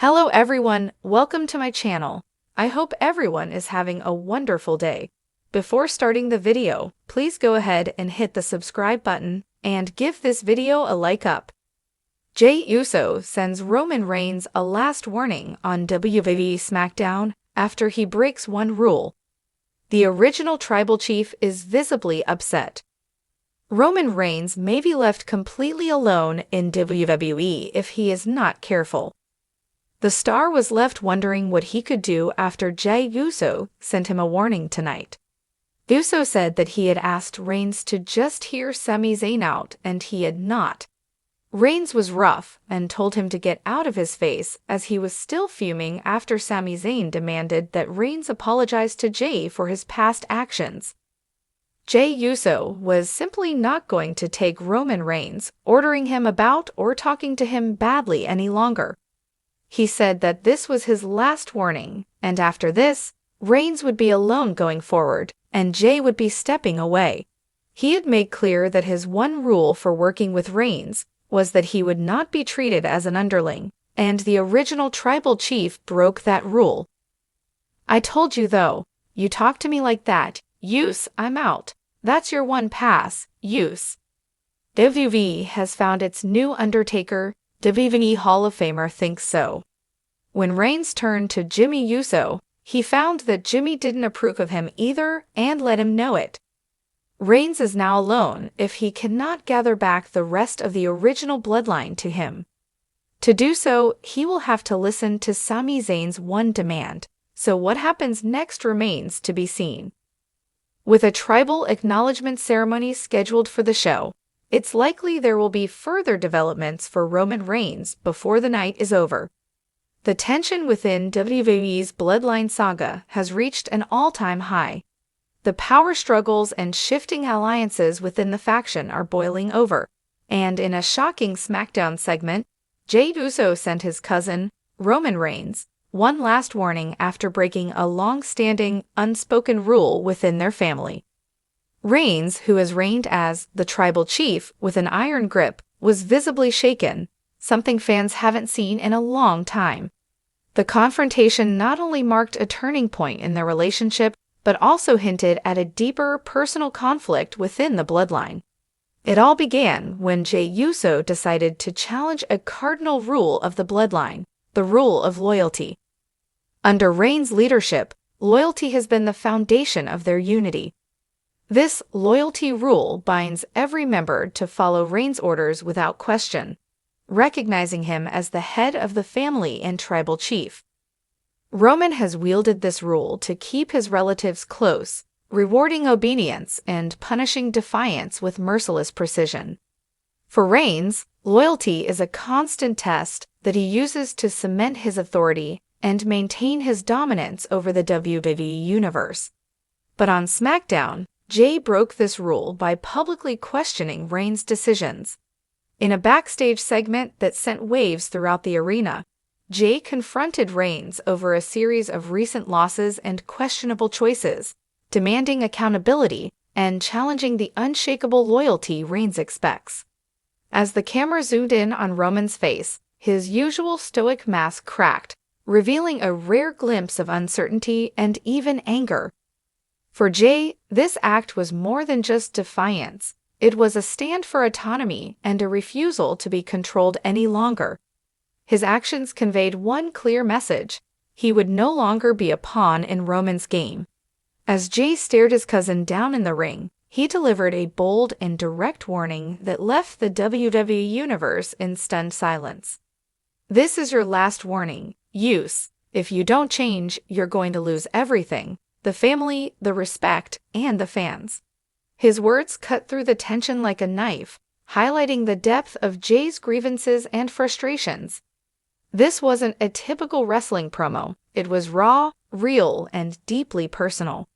Hello everyone, welcome to my channel. I hope everyone is having a wonderful day. Before starting the video, please go ahead and hit the subscribe button and give this video a like up. Jey Uso sends Roman Reigns a last warning on WWE SmackDown after he breaks one rule. The original tribal chief is visibly upset. Roman Reigns may be left completely alone in WWE if he is not careful. The star was left wondering what he could do after Jey Uso sent him a warning tonight. Uso said that he had asked Reigns to just hear Sami Zayn out, and he had not. Reigns was rough and told him to get out of his face as he was still fuming after Sami Zayn demanded that Reigns apologize to Jey for his past actions. Jey Uso was simply not going to take Roman Reigns, ordering him about or talking to him badly any longer. He said that this was his last warning, and after this, Reigns would be alone going forward, and Jey would be stepping away. He had made clear that his one rule for working with Reigns was that he would not be treated as an underling, and the original tribal chief broke that rule. "I told you though, you talk to me like that, Uso, I'm out. That's your one pass, Uso." WWE has found its new Undertaker. WWE Hall of Famer thinks so. When Reigns turned to Jimmy Uso, he found that Jimmy didn't approve of him either and let him know it. Reigns is now alone if he cannot gather back the rest of the original bloodline to him. To do so, he will have to listen to Sami Zayn's one demand, so what happens next remains to be seen. With a tribal acknowledgement ceremony scheduled for the show, it's likely there will be further developments for Roman Reigns before the night is over. The tension within WWE's Bloodline saga has reached an all-time high. The power struggles and shifting alliances within the faction are boiling over, and in a shocking SmackDown segment, Jey Uso sent his cousin, Roman Reigns, one last warning after breaking a long-standing, unspoken rule within their family. Reigns, who has reigned as the tribal chief with an iron grip, was visibly shaken, something fans haven't seen in a long time. The confrontation not only marked a turning point in their relationship, but also hinted at a deeper personal conflict within the bloodline. It all began when Jey Uso decided to challenge a cardinal rule of the bloodline, the rule of loyalty. Under Reigns' leadership, loyalty has been the foundation of their unity. This loyalty rule binds every member to follow Reigns' orders without question, recognizing him as the head of the family and tribal chief. Roman has wielded this rule to keep his relatives close, rewarding obedience and punishing defiance with merciless precision. For Reigns, loyalty is a constant test that he uses to cement his authority and maintain his dominance over the WWE Universe. But on SmackDown, Jey broke this rule by publicly questioning Reigns' decisions. In a backstage segment that sent waves throughout the arena, Jey confronted Reigns over a series of recent losses and questionable choices, demanding accountability and challenging the unshakable loyalty Reigns expects. As the camera zoomed in on Roman's face, his usual stoic mask cracked, revealing a rare glimpse of uncertainty and even anger. For Jey, this act was more than just defiance. It was a stand for autonomy and a refusal to be controlled any longer. His actions conveyed one clear message: he would no longer be a pawn in Roman's game. As Jey stared his cousin down in the ring, he delivered a bold and direct warning that left the WWE Universe in stunned silence. "This is your last warning, Uso. If you don't change, you're going to lose everything. The family, the respect, and the fans." His words cut through the tension like a knife, highlighting the depth of Jey's grievances and frustrations. This wasn't a typical wrestling promo. It was raw, real, and deeply personal.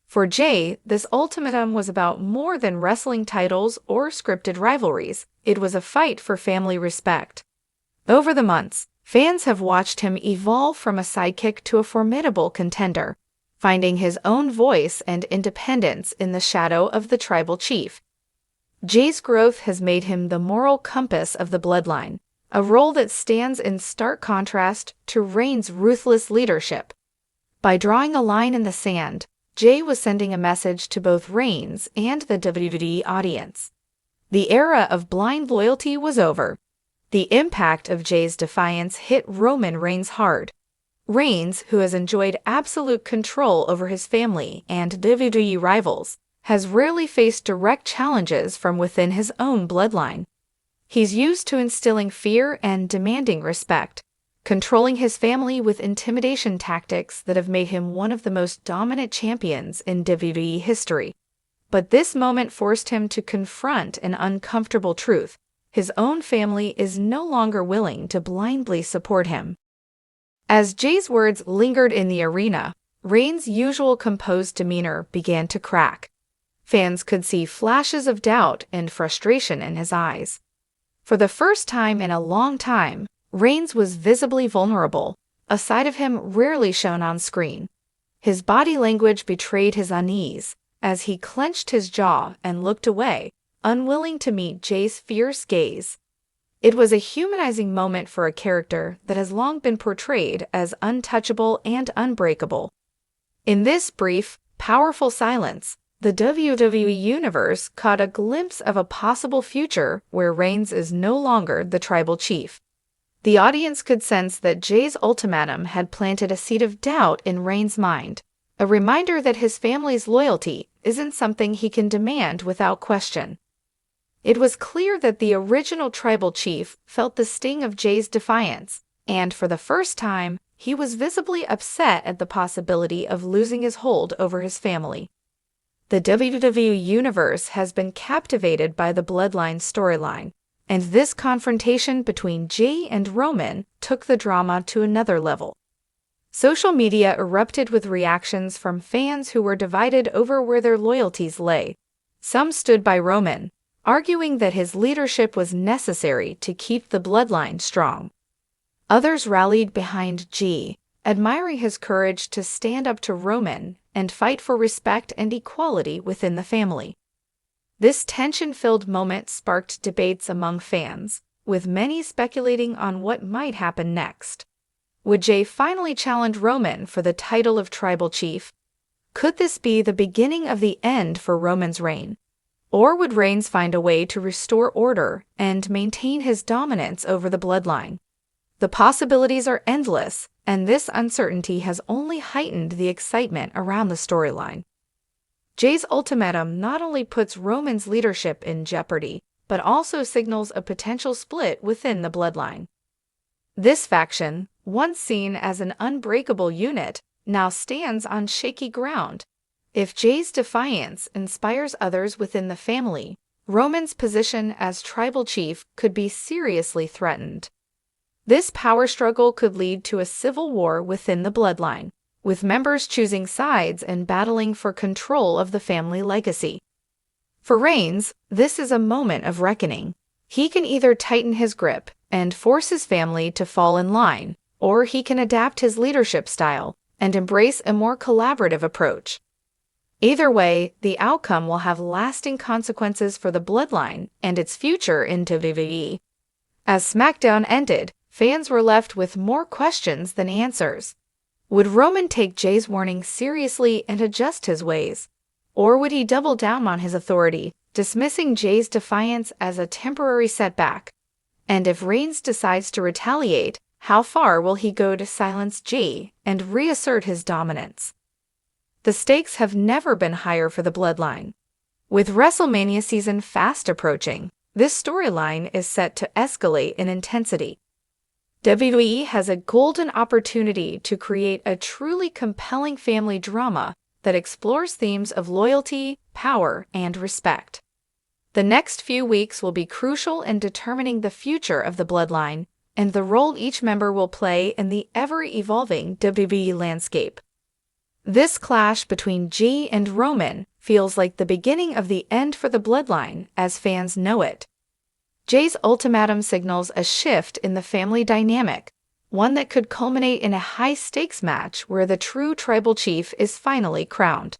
For Jey, this ultimatum was about more than wrestling titles or scripted rivalries. It was a fight for family respect. Over the months, fans have watched him evolve from a sidekick to a formidable contender, finding his own voice and independence in the shadow of the tribal chief. Jey's growth has made him the moral compass of the bloodline, a role that stands in stark contrast to Reigns' ruthless leadership. By drawing a line in the sand, Jey was sending a message to both Reigns and the WWE audience. The era of blind loyalty was over. The impact of Jey's defiance hit Roman Reigns hard. Reigns, who has enjoyed absolute control over his family and WWE rivals, has rarely faced direct challenges from within his own bloodline. He's used to instilling fear and demanding respect, controlling his family with intimidation tactics that have made him one of the most dominant champions in WWE history. But this moment forced him to confront an uncomfortable truth. His own family is no longer willing to blindly support him. As Jey's words lingered in the arena, Reigns' usual composed demeanor began to crack. Fans could see flashes of doubt and frustration in his eyes. For the first time in a long time, Reigns was visibly vulnerable, a side of him rarely shown on screen. His body language betrayed his unease, as he clenched his jaw and looked away, unwilling to meet Jey's fierce gaze. It was a humanizing moment for a character that has long been portrayed as untouchable and unbreakable. In this brief, powerful silence, the WWE Universe caught a glimpse of a possible future where Reigns is no longer the tribal chief. The audience could sense that Jey's ultimatum had planted a seed of doubt in Reigns' mind, a reminder that his family's loyalty isn't something he can demand without question. It was clear that the original tribal chief felt the sting of Jey's defiance, and for the first time, he was visibly upset at the possibility of losing his hold over his family. The WWE Universe has been captivated by the Bloodline storyline, and this confrontation between Jey and Roman took the drama to another level. Social media erupted with reactions from fans who were divided over where their loyalties lay. Some stood by Roman, arguing that his leadership was necessary to keep the bloodline strong. Others rallied behind Jey, admiring his courage to stand up to Roman and fight for respect and equality within the family. This tension-filled moment sparked debates among fans, with many speculating on what might happen next. Would Jey finally challenge Roman for the title of tribal chief? Could this be the beginning of the end for Roman's reign? Or would Reigns find a way to restore order and maintain his dominance over the bloodline? The possibilities are endless, and this uncertainty has only heightened the excitement around the storyline. Jey's ultimatum not only puts Roman's leadership in jeopardy, but also signals a potential split within the bloodline. This faction, once seen as an unbreakable unit, now stands on shaky ground. If Jey's defiance inspires others within the family, Roman's position as tribal chief could be seriously threatened. This power struggle could lead to a civil war within the bloodline, with members choosing sides and battling for control of the family legacy. For Reigns, this is a moment of reckoning. He can either tighten his grip and force his family to fall in line, or he can adapt his leadership style and embrace a more collaborative approach. Either way, the outcome will have lasting consequences for the bloodline and its future in WWE. As SmackDown ended, fans were left with more questions than answers. Would Roman take Jey's warning seriously and adjust his ways? Or would he double down on his authority, dismissing Jey's defiance as a temporary setback? And if Reigns decides to retaliate, how far will he go to silence Jey and reassert his dominance? The stakes have never been higher for the bloodline. With WrestleMania season fast approaching, this storyline is set to escalate in intensity. WWE has a golden opportunity to create a truly compelling family drama that explores themes of loyalty, power, and respect. The next few weeks will be crucial in determining the future of the bloodline and the role each member will play in the ever-evolving WWE landscape. This clash between Jey and Roman feels like the beginning of the end for the bloodline as fans know it. Jey's ultimatum signals a shift in the family dynamic, one that could culminate in a high-stakes match where the true tribal chief is finally crowned.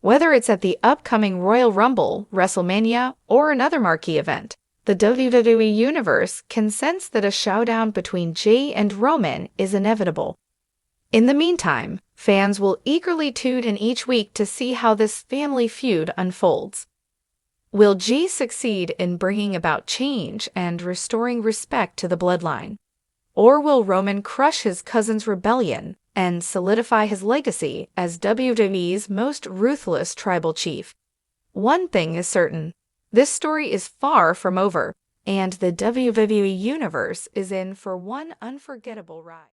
Whether it's at the upcoming Royal Rumble, WrestleMania, or another marquee event, The WWE Universe can sense that a showdown between Jey and Roman is inevitable. In the meantime, fans will eagerly tune in each week to see how this family feud unfolds. Will Jey succeed in bringing about change and restoring respect to the bloodline? Or will Roman crush his cousin's rebellion and solidify his legacy as WWE's most ruthless tribal chief? One thing is certain, this story is far from over, and the WWE Universe is in for one unforgettable ride.